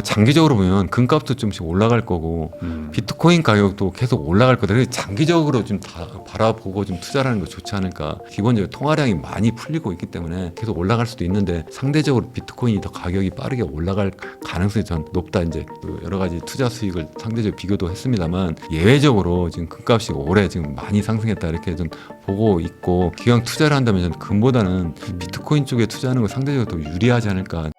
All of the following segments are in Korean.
장기적으로 보면 금값도 좀씩 올라갈 거고 비트코인 가격도 계속 올라갈 거다. 그래서 장기적으로 좀 다 바라보고 좀 투자하는 거 좋지 않을까. 기본적으로 통화량이 많이 풀리고 있기 때문에 계속 올라갈 수도 있는데 상대적으로 비트코인이 더 가격이 빠르게 올라갈 가능성이 전 높다. 이제 그 여러 가지 투자 수익을 상대적으로 비교도 했습니다만 예외적으로 지금 금값이 올해 지금 많이 상승했다 이렇게 좀 보고 있고 기왕 투자를 한다면 저는 금보다는 비트코인 쪽에 투자하는 거 상대적으로 더 유리하지 않을까.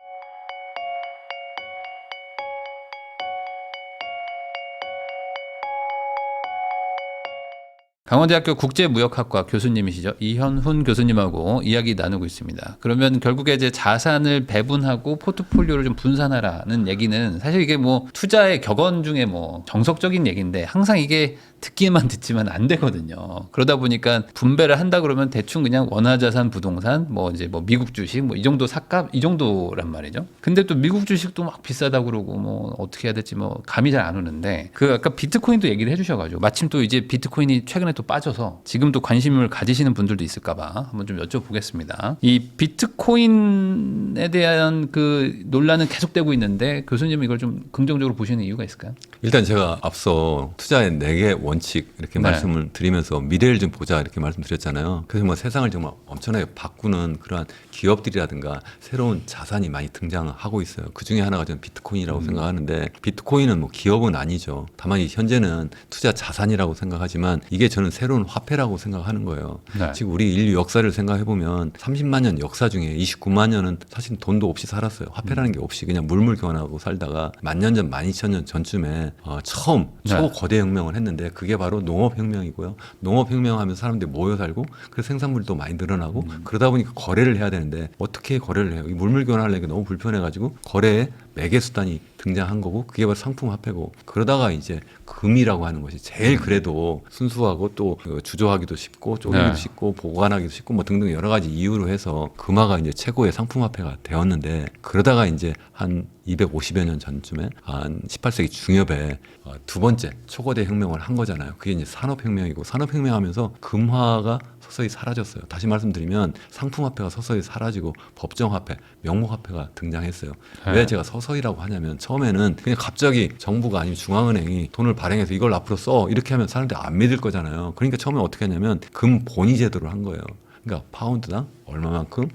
강원대학교 국제무역학과 교수님이시죠. 이현훈 교수님하고 이야기 나누고 있습니다. 그러면 결국에 이제 자산을 배분하고 포트폴리오를 좀 분산하라는 얘기는 사실 이게 뭐 투자의 격언 중에 뭐 정석적인 얘기인데 항상 이게 듣기만 듣지만 안 되거든요. 그러다 보니까 분배를 한다 그러면 대충 그냥 원화자산 부동산 뭐 이제 뭐 미국 주식 뭐 이 정도 삭값 이 정도란 말이죠. 근데 또 미국 주식도 막 비싸다고 그러고 뭐 어떻게 해야 될지 뭐 감이 잘 안 오는데 그 아까 비트코인도 얘기를 해주셔가지고 마침 또 이제 비트코인이 최근에 또 빠져서 지금 또 관심을 가지시는 분들도 있을까봐 한번 좀 여쭤보겠습니다. 이 비트코인에 대한 그 논란은 계속되고 있는데 교수님 이걸 좀 긍정적으로 보시는 이유가 있을까요? 일단 제가 앞서 투자의 4개 원칙 이렇게 말씀을 드리면서 미래를 좀 보자 이렇게 말씀드렸잖아요. 그래서 뭐 세상을 정말 엄청나게 바꾸는 그러한 기업들이라든가 새로운 자산이 많이 등장하고 있어요. 그 중에 하나가 저는 비트코인이라고 생각하는데 비트코인은 뭐 기업은 아니죠. 다만 현재는 투자 자산이라고 생각하지만 이게 저는 새로운 화폐라고 생각하는 거예요. 네. 지금 우리 인류 역사를 생각해 보면 30만 년 역사 중에 29만 년은 사실 돈도 없이 살았어요. 화폐라는 게 없이 그냥 물물 교환하고 살다가 10,000년 전, 12,000년 전쯤에 처음 초거대 혁명을 했는데 그게 바로 농업혁명이고요. 농업혁명하면서 사람들이 모여 살고 그래서 생산물도 많이 늘어나고 그러다 보니까 거래를 해야 되는데 어떻게 거래를 해요? 이 물물 교환하려니까 너무 불편해가지고 거래에 매개 수단이 등장한 거고 그게 바로 상품화폐고 그러다가 이제 금이라고 하는 것이 제일 그래도 순수하고 또 주조하기도 쉽고 쪼개기도 쉽고 보관하기도 쉽고 뭐 등등 여러 가지 이유로 해서 금화가 이제 최고의 상품화폐가 되었는데 그러다가 이제 한 250여 년 전쯤에 한 18세기 중엽에 두 번째 초거대 혁명을 한 거잖아요. 그게 이제 산업혁명이고 산업혁명하면서 금화가 서서히 사라졌어요. 다시 말씀드리면 상품화폐가 서서히 사라지고 법정화폐, 명목화폐가 등장했어요. 왜 제가 서서히라고 하냐면 처음에는 그냥 갑자기 정부가 아니면 중앙은행이 돈을 발행해서 이걸 앞으로 써 이렇게 하면 사람들이 안 믿을 거잖아요. 그러니까 처음에 어떻게 했냐면 금 본위 제도를 한 거예요. 그러니까 파운드당 얼마만큼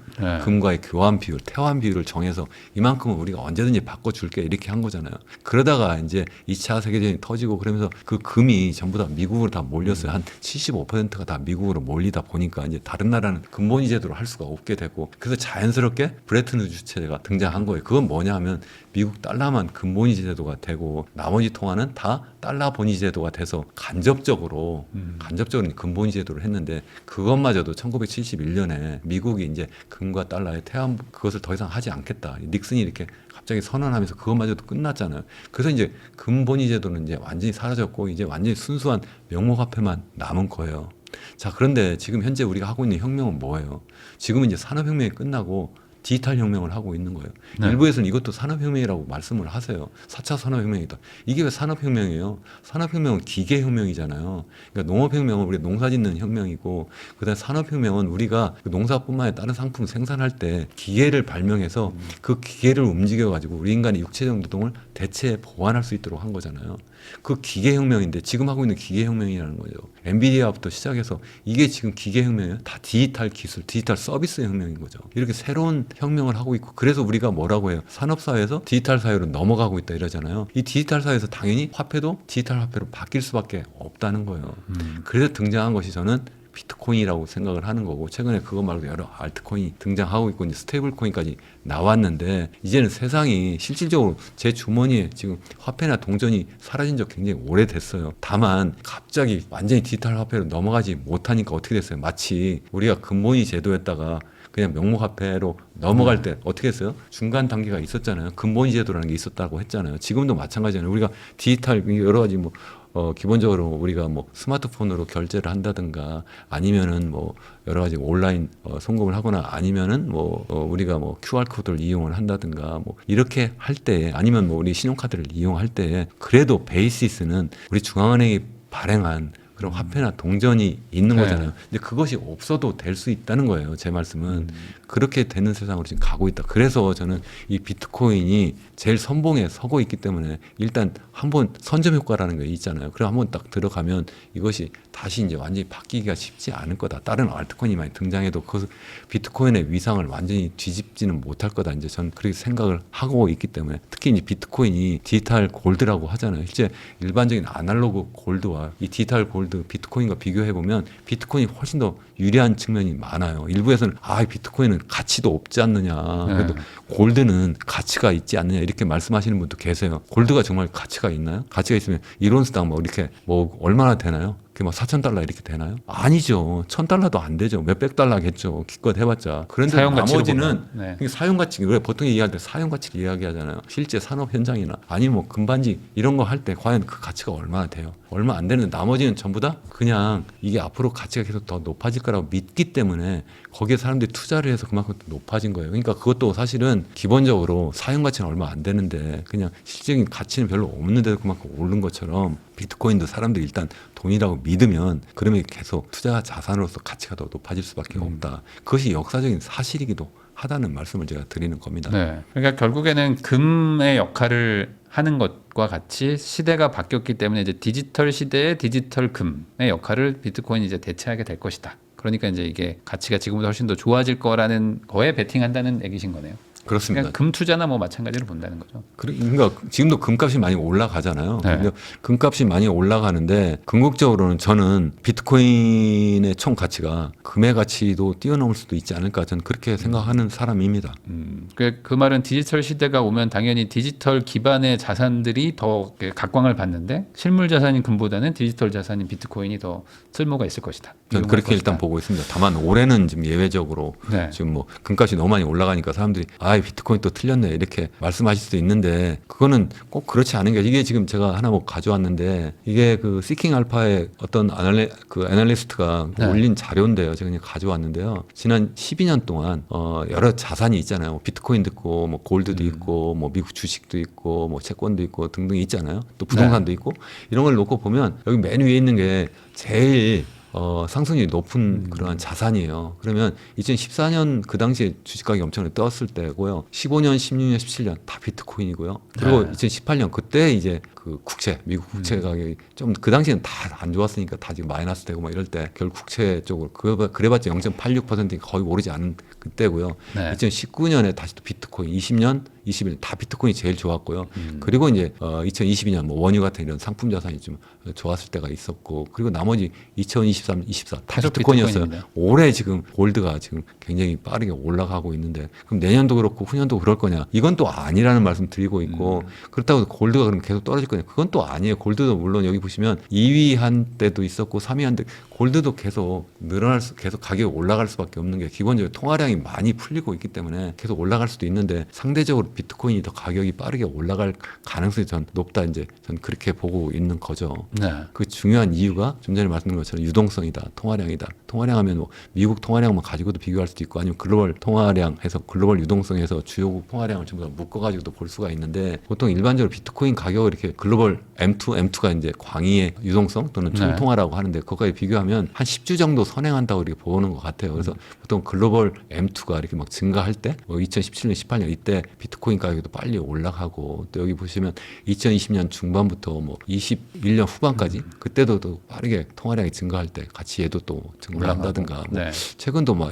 금과의 교환 비율, 태환 비율을 정해서 이만큼은 우리가 언제든지 바꿔줄게 이렇게 한 거잖아요. 그러다가 이제 2차 세계대전이 터지고 그러면서 그 금이 전부 다 미국으로 다 몰렸어요. 한 75%가 다 미국으로 몰리다 보니까 이제 다른 나라는 금본위 제도를 할 수가 없게 되고 그래서 자연스럽게 브레튼-우드 체제가 등장한 거예요. 그건 뭐냐 하면 미국 달러만 금본위 제도가 되고 나머지 통화는 다 달러 본위 제도가 돼서 간접적으로 금본위 제도를 했는데 그것마저도 1971년에 미국이 이제 금과 달러의 태환 그것을 더 이상 하지 않겠다. 닉슨이 이렇게 갑자기 선언하면서 그것마저도 끝났잖아요. 그래서 이제 금본위 제도는 이제 완전히 사라졌고 이제 완전히 순수한 명목화폐만 남은 거예요. 자, 그런데 지금 현재 우리가 하고 있는 혁명은 뭐예요? 지금은 이제 산업혁명이 끝나고 디지털 혁명을 하고 있는 거예요. 네. 일부에서는 이것도 산업혁명이라고 말씀을 하세요. 4차 산업혁명이다. 이게 왜 산업혁명이에요? 산업혁명은 기계혁명이잖아요. 그러니까 농업혁명은 우리가 농사짓는 혁명이고 그다음에 산업혁명은 우리가 농사뿐만 아니라 다른 상품 생산할 때 기계를 발명해서 그 기계를 움직여가지고 우리 인간의 육체적 노동을 대체 보완할 수 있도록 한 거잖아요. 그 기계혁명인데 지금 하고 있는 기계혁명이라는 거죠. 엔비디아부터 시작해서 이게 지금 기계혁명이에요. 다 디지털 기술, 디지털 서비스 혁명인 거죠. 이렇게 새로운 혁명을 하고 있고 그래서 우리가 뭐라고 해요? 산업사회에서 디지털 사회로 넘어가고 있다 이러잖아요. 이 디지털 사회에서 당연히 화폐도 디지털 화폐로 바뀔 수밖에 없다는 거예요. 그래서 등장한 것이 저는 비트코인이라고 생각을 하는 거고 최근에 그거 말고 여러 알트코인이 등장하고 있고 이제 스테이블 코인까지 나왔는데 이제는 세상이 실질적으로 제 주머니에 지금 화폐나 동전이 사라진 적 굉장히 오래됐어요. 다만 갑자기 완전히 디지털 화폐로 넘어가지 못하니까 어떻게 됐어요? 마치 우리가 금본위 제도였다가 그냥 명목화폐로 넘어갈 때 어떻게 했어요? 중간 단계가 있었잖아요. 금본위 제도라는 게 있었다고 했잖아요. 지금도 마찬가지잖아요. 우리가 디지털 여러 가지 뭐 기본적으로 우리가 뭐 스마트폰으로 결제를 한다든가 아니면은 뭐 여러 가지 온라인 송금을 하거나 아니면은 뭐 우리가 뭐 QR 코드를 이용을 한다든가 뭐 이렇게 할 때 아니면 뭐 우리 신용카드를 이용할 때 그래도 베이시스는 우리 중앙은행이 발행한 그런 화폐나 동전이 있는 거잖아요. 근데 그것이 없어도 될 수 있다는 거예요. 제 말씀은 그렇게 되는 세상으로 지금 가고 있다. 그래서 저는 이 비트코인이 제일 선봉에 서고 있기 때문에 일단 한번 선점 효과라는 게 있잖아요. 그럼 한번 딱 들어가면 이것이 다시 이제 완전히 바뀌기가 쉽지 않을 거다. 다른 알트코인이 많이 등장해도 그 비트코인의 위상을 완전히 뒤집지는 못할 거다. 이제 전 그렇게 생각을 하고 있기 때문에 특히 이제 비트코인이 디지털 골드라고 하잖아요. 실제 일반적인 아날로그 골드와 이 디지털 골드 비트코인과 비교해 보면 비트코인이 훨씬 더 유리한 측면이 많아요. 일부에서는 비트코인은 가치도 없지 않느냐. 그래도 골드는 가치가 있지 않느냐 이렇게 말씀하시는 분도 계세요. 골드가 정말 가치가 있나요? 가치가 있으면 1온스당 뭐 이렇게 뭐 얼마나 되나요? 그게 막 4,000달러 이렇게 되나요? 아니죠. 1,000달러도 안 되죠. 몇백 달러겠죠. 기껏 해봤자. 그런데 나머지는 사용가치, 왜 보통 얘기할 때 사용가치를 이야기하잖아요. 실제 산업 현장이나 아니면 뭐 금반지 이런 거 할 때 과연 그 가치가 얼마나 돼요? 얼마 안 되는데 나머지는 전부 다 그냥 이게 앞으로 가치가 계속 더 높아질 거라고 믿기 때문에 거기에 사람들이 투자를 해서 그만큼 높아진 거예요. 그러니까 그것도 사실은 기본적으로 사용가치는 얼마 안 되는데 그냥 실질적인 가치는 별로 없는데도 그만큼 오른 것처럼 비트코인도 사람들이 일단 돈이라고 믿으면 그러면 계속 투자 자산으로서 가치가 더 높아질 수밖에 없다. 그것이 역사적인 사실이기도 하다는 말씀을 제가 드리는 겁니다. 네. 그러니까 결국에는 금의 역할을 하는 것과 같이 시대가 바뀌었기 때문에 이제 디지털 시대의 디지털 금의 역할을 비트코인이 이제 대체하게 될 것이다. 그러니까 이제 이게 가치가 지금보다 훨씬 더 좋아질 거라는 거에 베팅한다는 얘기신 거네요. 그렇습니다. 금 투자나 뭐 마찬가지로 본다는 거죠. 그러니까 지금도 금값이 많이 올라가잖아요. 네. 근데 금값이 많이 올라가는데 궁극적으로는 저는 비트코인의 총 가치가 금의 가치도 뛰어넘을 수도 있지 않을까 저는 그렇게 생각하는 사람입니다. 그 말은 디지털 시대가 오면 당연히 디지털 기반의 자산들이 더 각광을 받는데 실물 자산인 금보다는 디지털 자산인 비트코인이 더 쓸모가 있을 것이다. 저는 그렇게 일단 보고 있습니다. 다만 올해는 지금 예외적으로 지금 뭐 금값이 너무 많이 올라가니까 사람들이 비트코인 또 틀렸네 이렇게 말씀하실 수도 있는데 그거는 꼭 그렇지 않은 게 이게 지금 제가 하나 뭐 가져왔는데 이게 그 시킹 알파의 어떤 애널리스트가 올린 자료인데요. 제가 그냥 가져왔는데요. 지난 12년 동안 여러 자산이 있잖아요. 뭐 비트코인도 있고 뭐 골드도 있고 뭐 미국 주식도 있고 뭐 채권도 있고 등등 있잖아요. 또 부동산도 있고 이런 걸 놓고 보면 여기 맨 위에 있는 게 제일 상승률이 높은 그러한 자산이에요. 그러면 2014년 그 당시에 주식 가격이 엄청나게 떴을 때고요. 15년, 16년, 17년 다 비트코인이고요. 그리고 2018년 그때 이제 그 국채, 미국 국채 가격이 좀 그 당시에는 다 안 좋았으니까 다 지금 마이너스 되고 막 이럴 때 결국 국채 쪽으로 그래봤자 0.86%니까 거의 오르지 않은 그때고요. 2019년에 다시 또 비트코인, 20년, 21년 다 비트코인이 제일 좋았고요. 그리고 이제 2022년 뭐 원유 같은 이런 상품 자산이 좀 좋았을 때가 있었고 그리고 나머지 2023, 24 다 비트코인이었어요. 올해 지금 골드가 지금 굉장히 빠르게 올라가고 있는데 그럼 내년도 그렇고 후년도 그럴 거냐? 이건 또 아니라는 말씀 드리고 있고 그렇다고 골드가 그럼 계속 떨어질 거냐? 그건 또 아니에요. 골드도 물론 여기 보시면 2위 한 때도 있었고 3위 한 때 골드도 계속 계속 가격이 올라갈 수밖에 없는 게 기본적으로 통화량이 많이 풀리고 있기 때문에 계속 올라갈 수도 있는데 상대적으로 비트코인이 더 가격이 빠르게 올라갈 가능성이 전 높다 이제 전 그렇게 보고 있는 거죠. 그 중요한 이유가 좀 전에 말씀드린 것처럼 유동성이다, 통화량이다. 통화량하면 뭐 미국 통화량만 가지고도 비교할 수도 있고 아니면 글로벌 통화량해서 글로벌 유동성에서 주요국 통화량을 전부 다 묶어가지고도 볼 수가 있는데 보통 일반적으로 비트코인 가격을 이렇게 글로벌 M2가 이제 광의의 유동성 또는 총통화라고 하는데 그거까지 비교하면 한 10주 정도 선행한다고 이렇게 보는 것 같아요. 그래서 보통 글로벌 M2가 이렇게 막 증가할 때 뭐 2017년, 18년 이때 비트코인 가격도 빨리 올라가고 또 여기 보시면 2020년 중반부터 뭐 21년 후반까지 그때도 또 빠르게 통화량이 증가할 때 같이 얘도 또 증가한다든가 뭐 최근도 뭐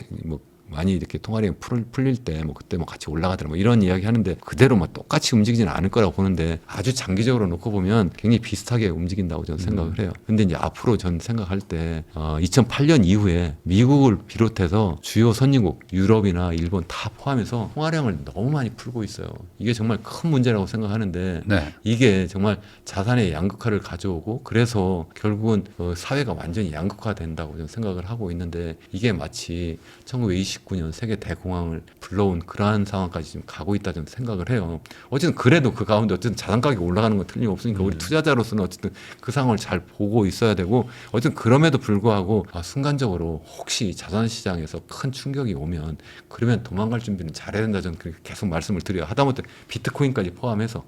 많이 이렇게 통화량이 풀릴 때 뭐 그때 뭐 같이 올라가더라 뭐 이런 이야기 하는데 그대로 뭐 똑같이 움직이지는 않을 거라고 보는데 아주 장기적으로 놓고 보면 굉장히 비슷하게 움직인다고 저는 생각을 해요. 근데 이제 앞으로 전 생각할 때 2008년 이후에 미국을 비롯해서 주요 선진국 유럽이나 일본 다 포함해서 통화량을 너무 많이 풀고 있어요. 이게 정말 큰 문제라고 생각하는데 이게 정말 자산의 양극화를 가져오고 그래서 결국은 사회가 완전히 양극화된다고 저는 생각을 하고 있는데 이게 마치 1929년 세계 대공황을 불러온 그러한 상황까지 지금 가고 있다 저는 생각을 해요. 어쨌든 그래도 그 가운데 어쨌든 자산 가격이 올라가는 건 틀림없으니까 우리 투자자로서는 어쨌든 그 상황을 잘 보고 있어야 되고 어쨌든 그럼에도 불구하고 순간적으로 혹시 자산 시장에서 큰 충격이 오면 그러면 도망갈 준비는 잘해야 된다 저는 계속 말씀을 드려요. 하다못해 비트코인까지 포함해서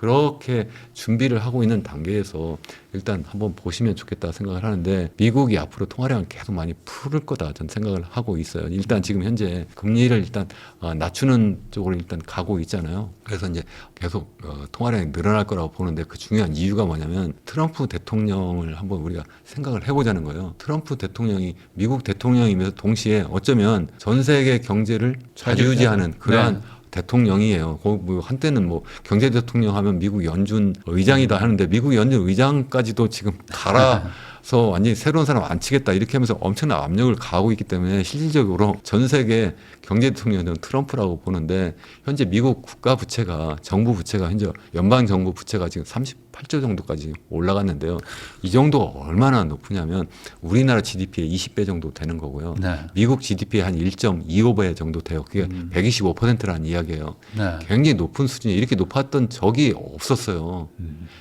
그렇게 준비를 하고 있는 단계에서 일단 한번 보시면 좋겠다 생각을 하는데 미국이 앞으로 통화량을 계속 많이 풀을 거다 저는 생각을 하고 있어요. 일단 지금 현재 금리를 일단 낮추는 쪽으로 일단 가고 있잖아요. 그래서 이제 계속 통화량이 늘어날 거라고 보는데 그 중요한 이유가 뭐냐면 트럼프 대통령을 한번 우리가 생각을 해보자는 거예요. 트럼프 대통령이 미국 대통령이면서 동시에 어쩌면 전 세계 경제를 좌지우지하는 그러한 네. 대통령이에요. 뭐 한때는 뭐 경제 대통령 하면 미국 연준 의장이다 하는데 미국 연준 의장까지도 지금 갈아서 완전히 새로운 사람 안 치겠다 이렇게 하면서 엄청난 압력을 가하고 있기 때문에 실질적으로 전 세계 경제 대통령은 트럼프라고 보는데 현재 미국 국가 부채가 정부 부채가 현재 연방 정부 부채가 지금 38조 정도까지 올라갔는데요. 이 정도가 얼마나 높으냐면 우리나라 GDP의 20배 정도 되는 거고요. 네. 미국 GDP의 한 1.25배 정도 돼요. 그게 125%라는 이야기예요. 네. 굉장히 높은 수준이 이렇게 높았던 적이 없었어요.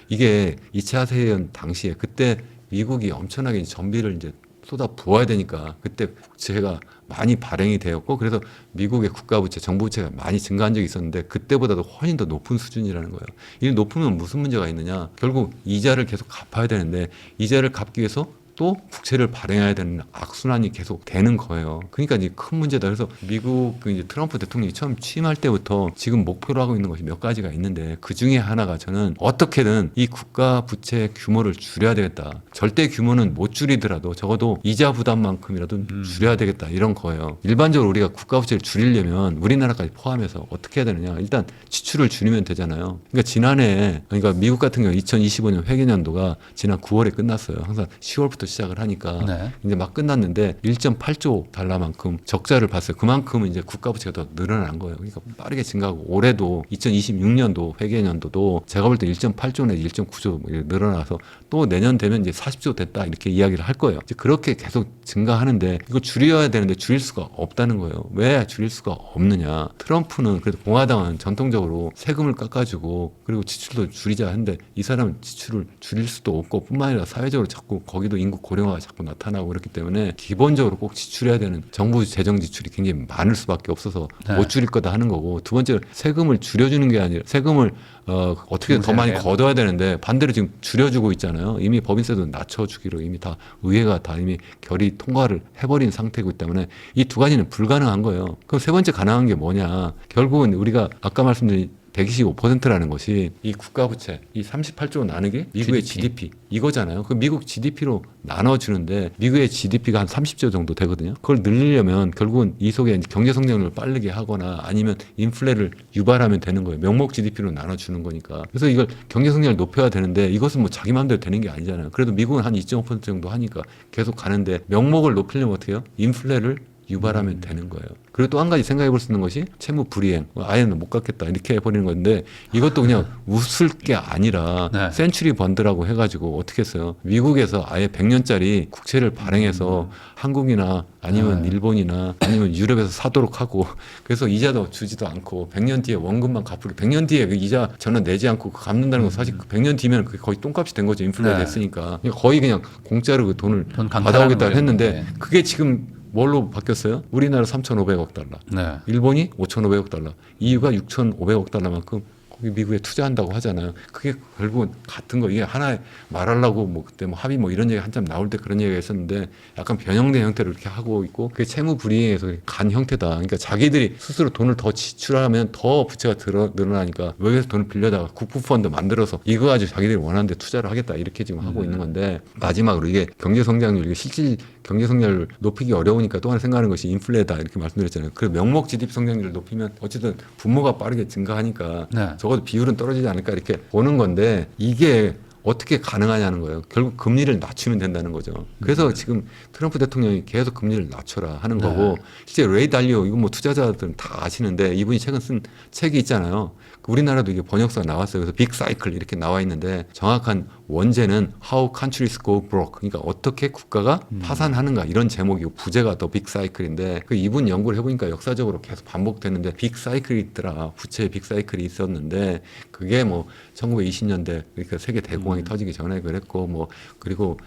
이게 2차 세계대전 당시에 그때 미국이 엄청나게 전비를 이제 쏟아 부어야 되니까 그때 국채가 많이 발행이 되었고 그래서 미국의 국가부채, 정부부채가 많이 증가한 적이 있었는데 그때보다도 훨씬 더 높은 수준이라는 거예요. 이 높으면 무슨 문제가 있느냐? 결국 이자를 계속 갚아야 되는데 이자를 갚기 위해서 또 국채를 발행해야 되는 악순환이 계속 되는 거예요. 그러니까 이제 큰 문제다. 그래서 미국 이제 트럼프 대통령이 처음 취임할 때부터 지금 목표로 하고 있는 것이 몇 가지가 있는데 그 중에 하나가 저는 어떻게든 이 국가 부채 규모를 줄여야 되겠다. 절대 규모는 못 줄이더라도 적어도 이자 부담만큼이라도 줄여야 되겠다 이런 거예요. 일반적으로 우리가 국가 부채를 줄이려면 우리나라까지 포함해서 어떻게 해야 되느냐? 일단 지출을 줄이면 되잖아요. 그러니까 지난해 그러니까 미국 같은 경우 2025년 회계연도가 지난 9월에 끝났어요. 항상 10월부터 시작을 하니까 네. 이제 막 끝났는데 1.8조 달러만큼 적자를 봤어요. 그만큼 이제 국가 부채가 더 늘어난 거예요. 그러니까 빠르게 증가하고 올해도 2026년도 회계연도도 제가 볼 때 1.8조 내지 1.9조 늘어나서 또 내년 되면 이제 40조 됐다 이렇게 이야기를 할 거예요. 이제 그렇게 계속 증가하는데 이거 줄여야 되는데 줄일 수가 없다는 거예요. 왜 줄일 수가 없느냐? 트럼프는 그래도 공화당은 전통적으로 세금을 깎아주고 그리고 지출도 줄이자 하는데 이 사람은 지출을 줄일 수도 없고 뿐만 아니라 사회적으로 자꾸 거기도 인구 고령화가 자꾸 나타나고 그렇기 때문에 기본적으로 꼭 지출해야 되는 정부 재정 지출이 굉장히 많을 수밖에 없어서 네. 못 줄일 거다 하는 거고 두 번째로 세금을 줄여주는 게 아니라 세금을 어떻게 더 많이 걷어야 되는데 반대로 지금 줄여주고 있잖아요. 이미 법인세도 낮춰주기로 이미 다 의회가 다 이미 결의 통과를 해버린 상태이기 때문에 이 두 가지는 불가능한 거예요. 그럼 세 번째 가능한 게 뭐냐? 결국은 우리가 아까 말씀드린 125%라는 것이 이 국가부채, 이 38조 나누기 미국의 GDP 이거잖아요. 그 미국 GDP로 나눠주는데 미국의 GDP가 한 30조 정도 되거든요. 그걸 늘리려면 결국은 이 속에 경제 성장률을 빠르게 하거나 아니면 인플레를 유발하면 되는 거예요. 명목 GDP로 나눠주는 거니까. 그래서 이걸 경제 성장을 높여야 되는데 이것은 뭐 자기 마음대로 되는 게 아니잖아요. 그래도 미국은 한 2.5% 정도 하니까 계속 가는데 명목을 높이려면 어떻게 해요? 인플레를 유발하면 되는 거예요. 그리고 또 한 가지 생각해 볼 수 있는 것이 채무 불이행. 아예는 못 갚겠다. 이렇게 해버리는 건데 이것도 그냥 웃을 게 아니라 네. 센츄리 번드라고 해가지고 어떻게 했어요? 미국에서 아예 100년짜리 국채를 발행해서 한국이나 아니면 일본이나 아니면 유럽에서 사도록 하고 그래서 이자도 주지도 않고 100년 뒤에 원금만 갚으려 100년 뒤에 그 이자 전혀 내지 않고 갚는다는 건 사실 100년 뒤면 그게 거의 똥값이 된 거죠. 인플레가 네. 됐으니까. 거의 그냥 공짜로 그 돈을 돈 강탈하는 받아오겠다 거예요. 했는데 네. 그게 지금 뭘로 바뀌었어요? 우리나라 3,500억 달러, 네. 일본이 5,500억 달러, EU가 6,500억 달러만큼 거기 미국에 투자한다고 하잖아요. 그게 결국은 같은 거. 이게 하나의 말하려고 뭐 그때 뭐 합의 뭐 이런 얘기 한참 나올 때 그런 얘기가 있었는데 약간 변형된 형태로 이렇게 하고 있고 그게 채무 불이행에서 간 형태다. 그러니까 자기들이 스스로 돈을 더 지출하면 더 부채가 늘어나니까 외국에서 돈을 빌려다가 국부펀드 만들어서 이거 가지고 자기들이 원하는 데 투자를 하겠다 이렇게 지금 하고 있는 건데 마지막으로 이게 경제 성장률 이게 실질 경제 성장률을 높이기 어려우니까 또 하나 생각하는 것이 인플레다 이렇게 말씀드렸잖아요. 그 명목 GDP 성장률을 높이면 어쨌든 분모가 빠르게 증가하니까 네. 적어도 비율은 떨어지지 않을까 이렇게 보는 건데 이게 어떻게 가능하냐는 거예요. 결국 금리를 낮추면 된다는 거죠. 그래서 지금 트럼프 대통령이 계속 금리를 낮춰라 하는 거고 실제 레이 달리오 이거 뭐 투자자들은 다 아시는데 이분이 최근 쓴 책이 있잖아요. 우리나라도 이게 번역서가 나왔어요. 그래서 빅 사이클 이렇게 나와 있는데 정확한 원제는 How Countries Go Broke. 그러니까 어떻게 국가가 파산하는가 이런 제목이고 부제가 더 빅 사이클인데 그 이분 연구를 해보니까 역사적으로 계속 반복됐는데 빅 사이클이 있더라. 부채의 빅 사이클이 있었는데 그게 뭐 1920년대 그러니까 세계 대공황이 터지기 전에 그랬고 뭐 그리고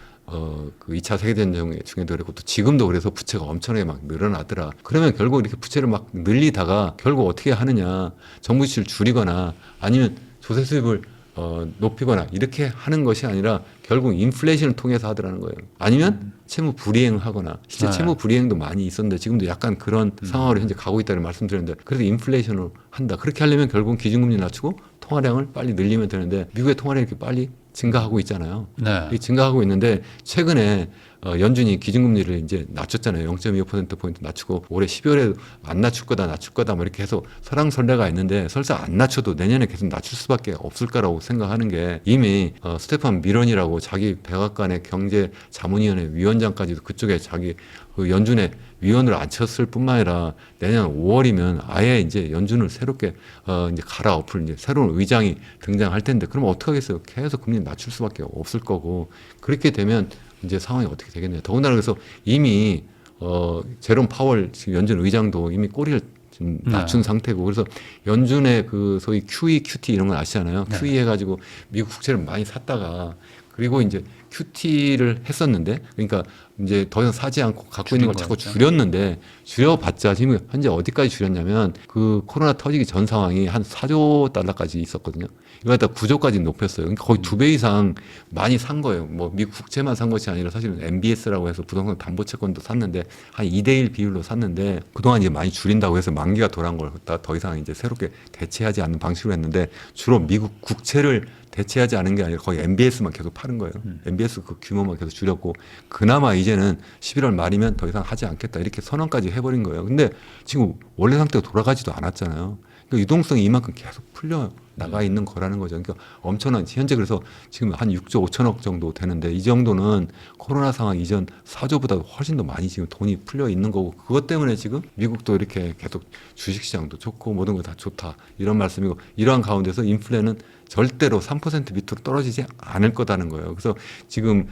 그 2차 세계대전 중에도 그랬고 또 지금도 그래서 부채가 엄청나게 막 늘어나더라. 그러면 결국 이렇게 부채를 막 늘리다가 결국 어떻게 하느냐. 정부 지출을 줄이거나 아니면 조세 수입을 높이거나 이렇게 하는 것이 아니라 결국 인플레이션을 통해서 하더라는 거예요. 아니면 채무 불이행하거나 실제 네. 채무 불이행도 많이 있었는데 지금도 약간 그런 상황으로 현재 가고 있다는 말씀드렸는데 그래서 인플레이션을 한다. 그렇게 하려면 결국은 기준금리 낮추고 통화량을 빨리 늘리면 되는데 미국의 통화량이 이렇게 빨리 증가하고 있잖아요. 네. 이 증가하고 있는데 최근에 연준이 기준금리를 이제 낮췄잖아요. 0.25%포인트 낮추고 올해 12월에 안 낮출 거다 뭐 이렇게 해서 설왕설래가 있는데 설사 안 낮춰도 내년에 계속 낮출 수밖에 없을 거라고 생각하는 게 이미 스테판 미런이라고 자기 백악관의 경제자문위원회 위원장까지도 그쪽에 자기 그 연준의 위원으로 앉혔을 뿐만 아니라 내년 5월이면 아예 이제 연준을 새롭게 이제 갈아엎을 이제 새로운 의장이 등장할 텐데 그러면 어떻게 하겠어요? 계속 금리 낮출 수밖에 없을 거고 그렇게 되면 이제 상황이 어떻게 되겠냐요. 더군다나 그래서 이미 제롬 파월 지금 연준 의장도 이미 꼬리를 지금 낮춘 상태고 그래서 연준의 그 소위 QE, QT 이런 건 아시잖아요. 네. QE 해가지고 미국 국채를 많이 샀다가 그리고 이제 QT를 했었는데 그러니까 이제 더 이상 사지 않고 갖고 있는 걸 자꾸 거였죠. 줄였는데 줄여봤자 지금 현재 어디까지 줄였냐면 그 코로나 터지기 전 상황이 한 4조 달러까지 있었거든요. 이거 갖다 9조까지 높였어요. 그러니까 거의 2배 이상 많이 산 거예요. 뭐 미국 국채만 산 것이 아니라 사실은 MBS라고 해서 부동산 담보채권도 샀는데 한 2대1 비율로 샀는데 그동안 이제 많이 줄인다고 해서 만기가 돌아온 걸 더 이상 이제 새롭게 대체하지 않는 방식으로 했는데 주로 미국 국채를 대체하지 않은 게 아니라 거의 MBS만 계속 파는 거예요. MBS 그 규모만 계속 줄였고 그나마 이제는 11월 말이면 더 이상 하지 않겠다 이렇게 선언까지 해버린 거예요. 근데 지금 원래 상태로 돌아가지도 않았잖아요. 그러니까 유동성이 이만큼 계속 풀려 나가 있는 거라는 거죠. 그러니까 엄청난 현재 그래서 지금 한 6조 5천억 정도 되는데 이 정도는 코로나 상황 이전 4조보다 훨씬 더 많이 지금 돈이 풀려 있는 거고 그것 때문에 지금 미국도 이렇게 계속 주식시장도 좋고 모든 거 다 좋다 이런 말씀이고 이러한 가운데서 인플레는 절대로 3% 밑으로 떨어지지 않을 거다는 거예요. 그래서 지금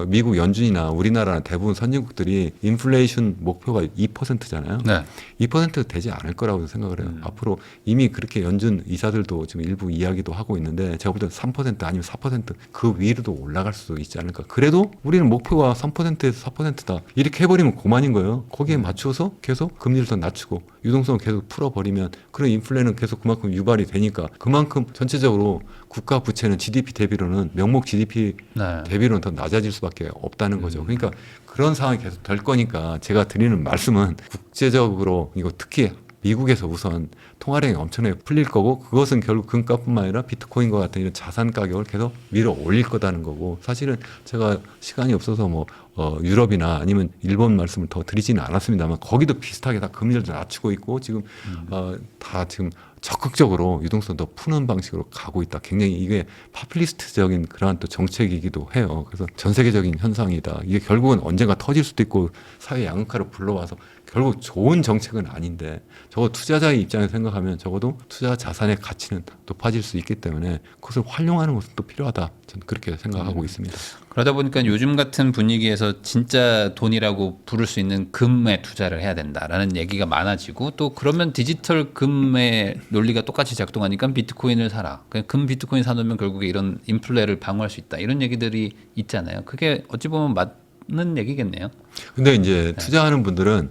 미국 연준이나 우리나라나 대부분 선진국들이 인플레이션 목표가 2%잖아요. 네. 2% 되지 않을 거라고 생각을 해요. 앞으로 이미 그렇게 연준 이사들도 지금 일부 이야기도 하고 있는데 제가 볼 때는 3% 아니면 4%그 위로도 올라갈 수도 있지 않을까. 그래도 우리는 목표가 3%에서 4%다. 이렇게 해버리면 고만인 거예요. 거기에 맞춰서 계속 금리를 더 낮추고 유동성을 계속 풀어버리면 그런 인플레는 계속 그만큼 유발이 되니까 그만큼 전체적으로 국가 부채는 GDP 대비로는 명목 GDP 네. 대비로는 더 낮아질 수밖에 없다는 거죠. 그러니까 그런 상황이 계속 될 거니까 제가 드리는 말씀은 국제적으로 이거 특히 미국에서 우선 통화량이 엄청나게 풀릴 거고 그것은 결국 금값뿐만 아니라 비트코인과 같은 이런 자산 가격을 계속 밀어 올릴 거다는 거고 사실은 제가 시간이 없어서 뭐 유럽이나 아니면 일본 말씀을 더 드리지는 않았습니다만 거기도 비슷하게 다 금리를 낮추고 있고 지금 다 지금 적극적으로 유동성 더 푸는 방식으로 가고 있다. 굉장히 이게 파퓰리스트적인 그러한 또 정책이기도 해요. 그래서 전 세계적인 현상이다. 이게 결국은 언젠가 터질 수도 있고 사회 양극화로 불러와서 결국 좋은 정책은 아닌데 적어도 투자자의 입장에서 생각하면 적어도 투자 자산의 가치는 높아질 수 있기 때문에 그것을 활용하는 것은 또 필요하다. 저는 그렇게 생각하고 있습니다. 그러다 보니까 요즘 같은 분위기에서 진짜 돈이라고 부를 수 있는 금에 투자를 해야 된다라는 얘기가 많아지고 또 그러면 디지털 금의 논리가 똑같이 작동하니까 비트코인을 사라. 그냥 금 비트코인 사놓으면 결국에 이런 인플레를 방어할 수 있다. 이런 얘기들이 있잖아요. 그게 어찌 보면 맞는 얘기겠네요. 근데 이제 투자하는 분들은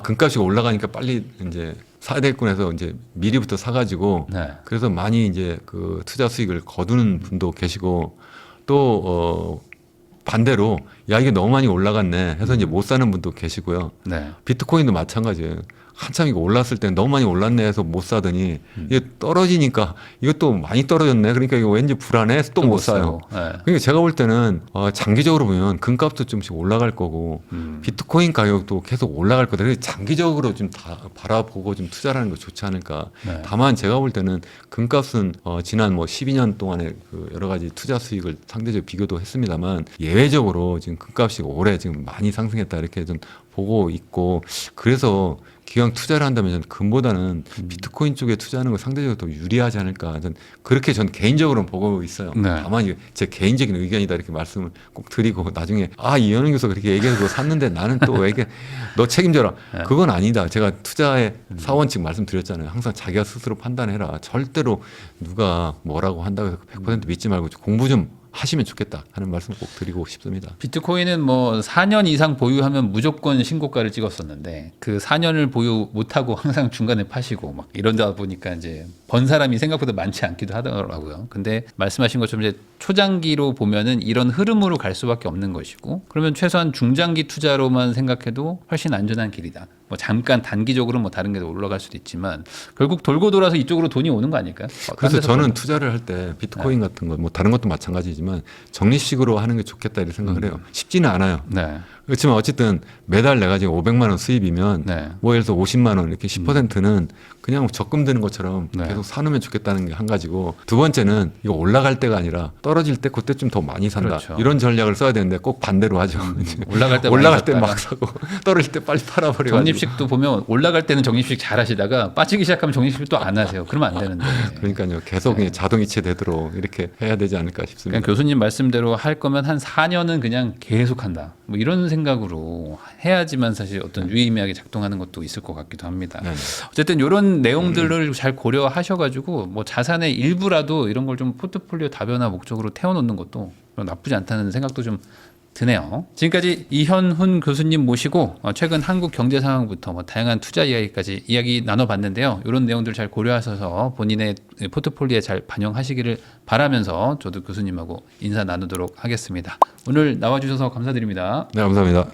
금값이 올라가니까 빨리 이제 사야 되겠군 해서 이제 미리부터 사가지고 네. 그래서 많이 이제 그 투자 수익을 거두는 분도 계시고 또 반대로 야 이게 너무 많이 올라갔네 해서 이제 못 사는 분도 계시고요. 네. 비트코인도 마찬가지예요. 한참 이거 올랐을 때 너무 많이 올랐네 해서 못 사더니 이게 떨어지니까 이것도 많이 떨어졌네. 그러니까 이거 왠지 불안해 해서 또 못 사요. 네. 그러니까 제가 볼 때는 장기적으로 보면 금값도 좀씩 올라갈 거고 비트코인 가격도 계속 올라갈 거다. 그래서 장기적으로 좀 다 바라보고 좀 투자하는 거 좋지 않을까. 네. 다만 제가 볼 때는 금값은 지난 뭐 12년 동안에 그 여러 가지 투자 수익을 상대적으로 비교도 했습니다만 예외적으로 지금 금값이 올해 지금 많이 상승했다 이렇게 좀 보고 있고 그래서 기왕 투자를 한다면 저는 금보다는 비트코인 쪽에 투자하는 거 상대적으로 더 유리하지 않을까. 저는 그렇게 전 개인적으로는 보고 있어요. 네. 다만 이게 제 개인적인 의견이다 이렇게 말씀을 꼭 드리고 나중에 이현웅 교수가 그렇게 얘기해서 그거 샀는데 나는 또 왜 이게 너 책임져라. 네. 그건 아니다. 제가 투자의 사원칙 말씀드렸잖아요. 항상 자기가 스스로 판단해라. 절대로 누가 뭐라고 한다고 해서 100% 믿지 말고 공부 좀 하시면 좋겠다 하는 말씀 꼭 드리고 싶습니다. 비트코인은 뭐 4년 이상 보유하면 무조건 신고가를 찍었었는데 그 4년을 보유 못하고 항상 중간에 파시고 막 이러다 보니까 이제 번 사람이 생각보다 많지 않기도 하더라고요. 근데 말씀하신 것처럼 이제 초장기로 보면은 이런 흐름으로 갈 수밖에 없는 것이고 그러면 최소한 중장기 투자로만 생각해도 훨씬 안전한 길이다. 뭐 잠깐 단기적으로 뭐 다른 게 올라갈 수도 있지만 결국 돌고 돌아서 이쪽으로 돈이 오는 거 아닐까요? 그래서 저는 투자를 할 때 비트코인 같은 거 뭐 다른 것도 마찬가지지만 적립식으로 하는 게 좋겠다 이렇게 생각을 해요. 쉽지는 않아요. 네. 그렇지만 어쨌든 매달 내가 지금 500만 원 수입이면 네. 뭐 예를 들어 50만 원 이렇게 10%는 그냥 적금 드는 것처럼 네. 계속 사놓으면 좋겠다는 게 한 가지고 두 번째는 이거 올라갈 때가 아니라 떨어질 때 그때 좀 더 많이 산다. 그렇죠. 이런 전략을 써야 되는데 꼭 반대로 하죠. 올라갈 때 올라갈 때 많이 막 사고 떨어질 때 빨리 팔아버려가지고. 적립식도 보면 올라갈 때는 적립식 잘 하시다가 빠지기 시작하면 적립식 또 안 하세요. 그러면 안 되는데. 그러니까요. 계속 네. 자동이체 되도록 이렇게 해야 되지 않을까 싶습니다. 그냥 교수님 말씀대로 할 거면 한 4년은 그냥 계속한다. 뭐 이런 생각으로 해야지만 사실 어떤 유의미하게 작동하는 것도 있을 것 같기도 합니다. 네네. 어쨌든 이런 내용들을 잘 고려하셔가지고 뭐 자산의 일부라도 이런 걸 좀 포트폴리오 다변화 목적으로 태워놓는 것도 나쁘지 않다는 생각도 좀 드네요. 지금까지 이현훈 교수님 모시고 최근 한국 경제 상황부터 뭐 다양한 투자 이야기까지 이야기 나눠봤는데요. 이런 내용들 잘 고려하셔서 본인의 포트폴리오에 잘 반영하시기를 바라면서 저도 교수님하고 인사 나누도록 하겠습니다. 오늘 나와주셔서 감사드립니다. 네, 감사합니다.